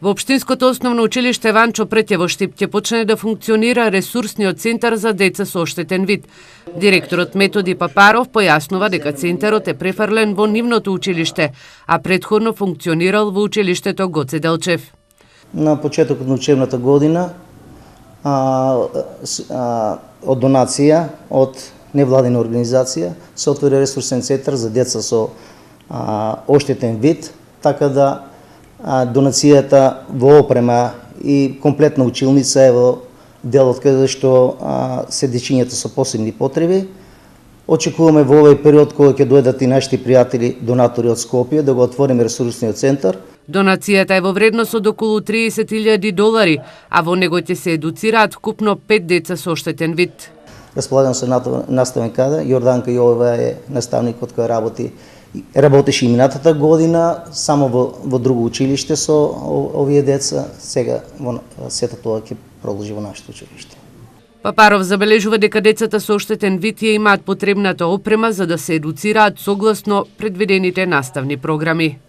Во Општинското основно училиште Ванчо Претје во Штип ќе почне да функционира ресурсниот центар за деца со оштетен вид. Директорот Методи Папаров појаснува дека центарот е префрлен во нивното училиште, а претходно функционирал во училиштето Гоце Делчев. На почетокот на учебната година од донација од невладина организација се отвори ресурсен центар за деца со оштетен вид, така да донацијата во опрема и комплетна училница е во делот каде што се дечињата со посебни потреби. Очекуваме во овој период кога ќе дојдат и нашите пријатели донатори од Скопје да го отвориме ресурсниот центар. Донацијата е во вредност од околу $30,000, а во него ќе се едуцираат вкупно 5 деца со оштетен вид. Располагам со наставен кадар. Јорданка Јовева е наставникот кој работеше и минатата година само во друго училиште со овие деца. Сега сето тоа ќе продолжи во нашето училиште. Папаров забележува дека децата со оштетен вид ја имаат потребната опрема за да се едуцираат согласно предвидените наставни програми.